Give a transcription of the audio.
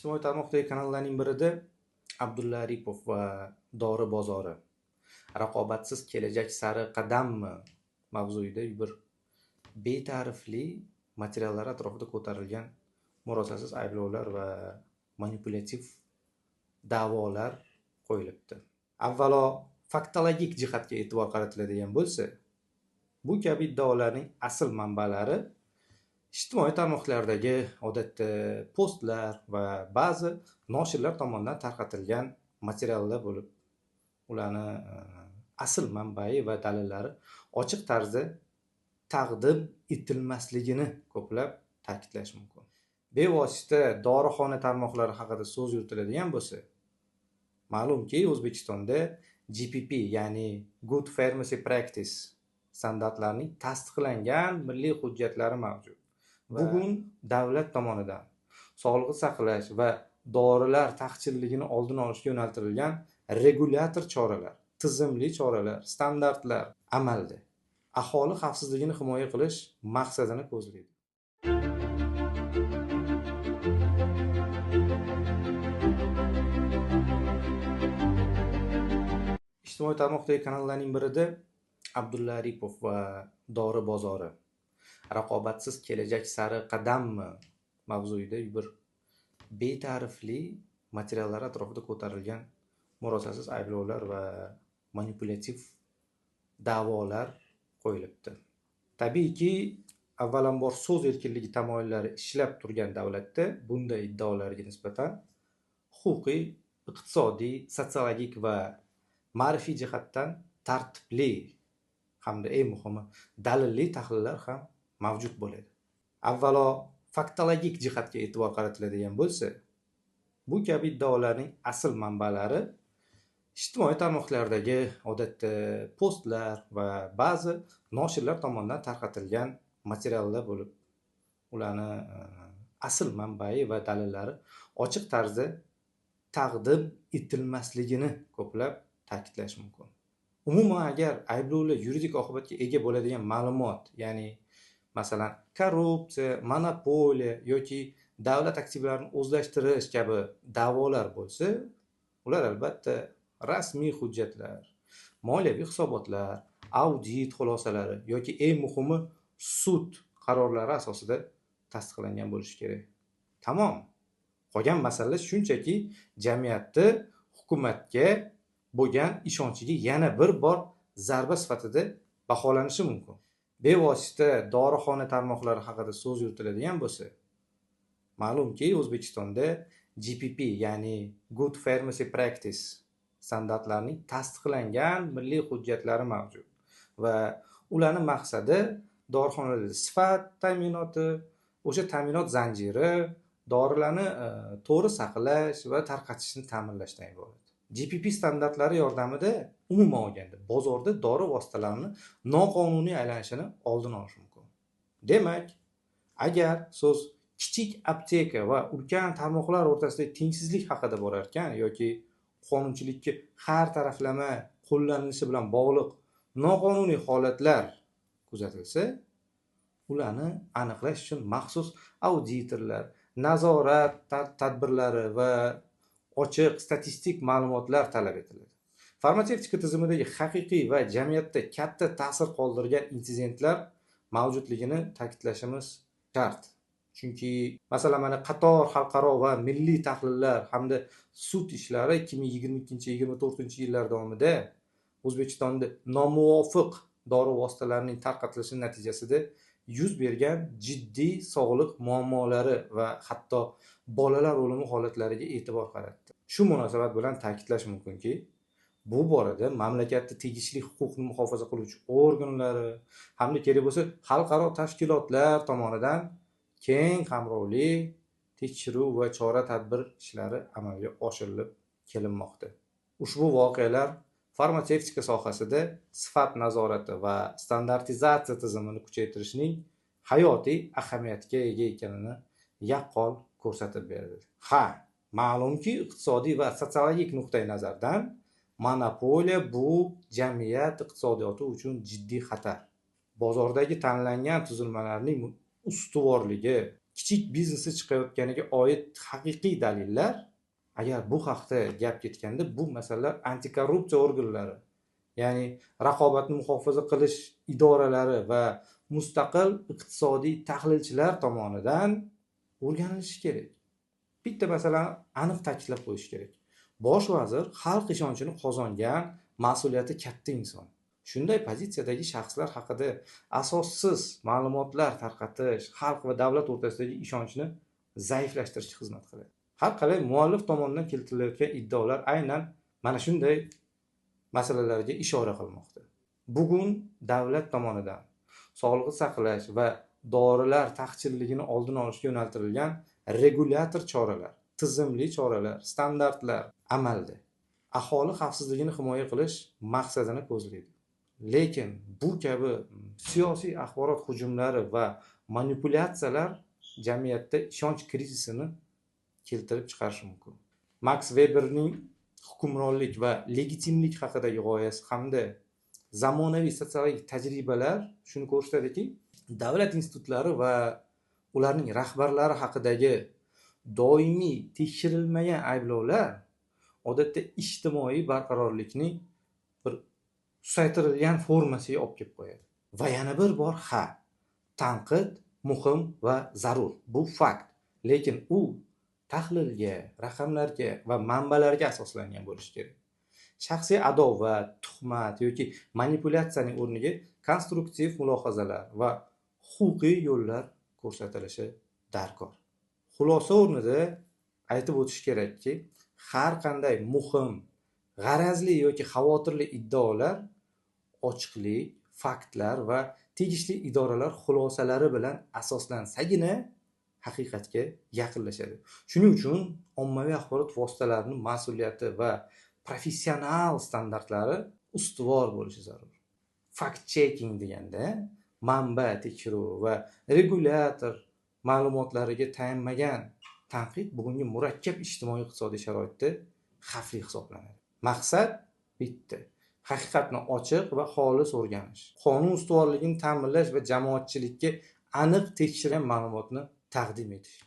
ijtimoiy tarmoqdagi kanallarning birida Abdulla Aripov va Dori bozori raqobatsiz kelajak sari qadammi mavzuida bir beta'rifli materiallar atrofida ko'tarilgan murosasiz ayblovlar va manipulyativ da'volar qo'yilibdi. Avvalo faktologik jihatga e'tibor qaratiladigan bo'lsa, bu kabi iddaolarning asl manbalari ijtimoiy tarmoqlardagi odatda postlar va ba'zi noshirlar tomonidan tarqatilgan materiallar bo'lib, ularni asl manbai va dalillari ochiq tarzda taqdim etilmasligini ko'plab ta'kidlash mumkin. Bevosita dorixona tarmoqlari haqida so'z yuritiladigan bo'lsa, ma'lumki O'zbekistonda GPP ya'ni Good Pharmacy Practice standartlarining tasdiqlangan milliy hujjatlari mavjud. Bugun davlat tomonidan sog'liqni saqlash va dorilar taqchilligini oldini olishga yo'naltirilgan regulyator choralar, tizimli choralar, standartlar amalda aholi xavfsizligini himoya qilish maqsadini ko'zlaydi. Ijtimoiy tarmoqdagi kanallarning birida Abdulla Aripov va Dori bozori raqobatsiz kelajak sari qadammi mavzuida bir beta'rifli materiallar atrofida ko'tarilgan murosasiz ayblovlar va manipulyativ da'volar qo'yilibdi. Tabiiyki, avvalambor so'z erkinligi tamoyillari ishlab turgan davlatda bunday iddaolarga nisbatan huquqiy, iqtisodiy, sotsiologik va ma'rifiy jihatdan tartibli hamda eng muhimi dalilli tahlillar ham mavjud bo'ladi. Avvalo faktologik jihatga e'tibor qaratiladigan bo'lsa, bu kabi iddaolarning asl manbalari ijtimoiy tarmoqlardagi odatda postlar va ba'zi noshirlar tomonidan tarqatilgan materiallar bo'lib, ularni asl manbai va dalillari ochiq tarzda taqdim etilmasligini ko'plab ta'kidlash mumkin. Umuman agar ayblovlar yuridik oqibatga ega bo'ladigan ma'lumot, ya'ni masalan korrupsiya, monopoliya yoki davlat aktivlarini o'zlashtirish kabi da'volar bo'lsa, ular albatta rasmiy hujjatlar, moliyaviy hisobotlar, audit xulosalari yoki eng muhimi sud qarorlari asosida tasdiqlangan bo'lishi kerak. Tamom. Qolgan masala shunchaki jamiyatda hukumatga bo'lgan ishonchiga yana bir bor zarba sifatida baholanishi mumkin. Bevosita dorixona tarmoqlari haqida so'z yuritiladigan bo'lsa, ma'lumki O'zbekistonda GPP ya'ni Good Pharmacy Practice standartlarining tasdiqlangan milliy hujjatlari mavjud va ularning maqsadi dorixonalarda sifat ta'minoti, o'sha ta'minot zanjiri, dorilarni to'g'ri saqlash va tarqatishni ta'minlashdan iborat. GPP standartlari yordamida umuman olganda bozorda dori vositalarining noqonuniy aylanishini oldini olish mumkin. Demak, agar so'z kichik apteka va ulkan tarmoqlar o'rtasidagi tengsizlik haqida borar ekan yoki qonunchilikka har taraflama qo'llanilishi bilan bog'liq noqonuniy holatlar kuzatilsa, ularni aniqlash uchun maxsus auditorlar, nazorat tadbirlari va ochiq statistik ma'lumotlar talab etiladi. Farmatsevtika tizimidagi haqiqiy va jamiyatda katta ta'sir qoldirgan insidentlar mavjudligini ta'kidlashimiz shart. Chunki masalan mana qator xalqaro va milliy tahlillar hamda sud ishlari 2022-2024 yillar davomida O'zbekistonda nomuvofiq dori vositalarining tarqatilishi natijasida yuz bergan jiddiy sog'liq muammolari va hatto bolalar o'limi holatlariga e'tibor qaratdi. Shu munosabat bilan ta'kidlash mumkinki, bu borada mamlakatda tegishli huquqni muhofaza qiluvchi organlari hamda kerak bo'lsa xalqaro tashkilotlar tomonidan keng qamrovli tekshiruv va chora-tadbir ishlari amalga oshirilib kelinmoqda. Ushbu voqealar farmatsevtika sohasida sifat nazorati va standartizatsiya tizimini kuchaytirishning hayotiy ahamiyatga ega ekanini yaqqol ko'rsatib berdi. Ma'lumki, iqtisodiy va sotsiologik nuqtai nazardan monopoliya bu jamiyat iqtisodiyoti uchun jiddiy xatar. Bozordagi tanlangan tuzilmalarning ustuvorligi kichik biznesi chiqayotganiga oid haqiqiy dalillar, agar bu haqda gap ketganda, bu masalalar antikorrupsiya organlari, ya'ni raqobatni muhofaza qilish idoralari va mustaqil iqtisodiy tahlilchilar tomonidan o'rganilishi kerak. Bitta masalani aniq ta'kidlab qo'yish kerak. Bosh vazir xalq ishonchini qozongan, mas'uliyati katta inson. Shunday pozitsiyadagi shaxslar haqida asossiz ma'lumotlar tarqatish xalq va davlat o'rtasidagi ishonchni zaiflashtirishga xizmat qiladi. Har qalay muallif tomonidan keltirilayotgan iddaolar aynan mana shunday masalalarga ishora qilmoqda. Bugun davlat tomonidan sog'liqni saqlash va dorilar taqchilligini oldini olishga yo'naltirilgan regulyator choralar, tizimli choralar, standartlar amalda aholi xavfsizligini himoya qilish maqsadini ko'zlaydi. Lekin bu kabi siyosiy axborot hujumlari va manipulyatsiyalar jamiyatda ishonch krizisini keltirib chiqarishi mumkin. Max Weberning hukmronlik va legitimlik haqidagi g'oyasi hamda zamonaviy sotsiologik tajribalar shuni ko'rsatadiki, davlat institutlari va ularning rahbarlari haqidagi doimiy tekshirilmagan ayblovlar odatda ijtimoiy barqarorlikning bir susaytirilgan formasiga olib kelib qo'yadi. Va yana bir bor tanqid muhim va zarur. Bu fakt. Lekin u tahlilga, raqamlarga va manbalarga asoslangan bo'lishi kerak. Shaxsiy adovat, tuhmat yoki manipulyatsiyaning o'rniga konstruktiv mulohazalar va huquqiy yo'llar ko'rsatilishi darkor. Xulosa o'rnida aytib o'tish kerakki, har qanday muhim, g'arazli yoki xavotirli iddaolar ochiqlik, faktlar va tegishli idoralar xulosalari bilan asoslansagina haqiqatga yaqinlashadi. Shuning uchun ommaviy axborot vositalarining mas'uliyati va professional standartlari ustuvor bo'lishi zarur. Fact checking deganda manba tekshiruv va regulyator ma'lumotlariga tayanmagan tanqid bugungi murakkab ijtimoiy-iqtisodiy sharoitda xavfli hisoblanadi. Maqsad bitta: haqiqatni ochiq va xolis o'rganish, qonun ustuvorligini ta'minlash va jamoatchilikka aniq tekshirilgan ma'lumotni taqdim etish.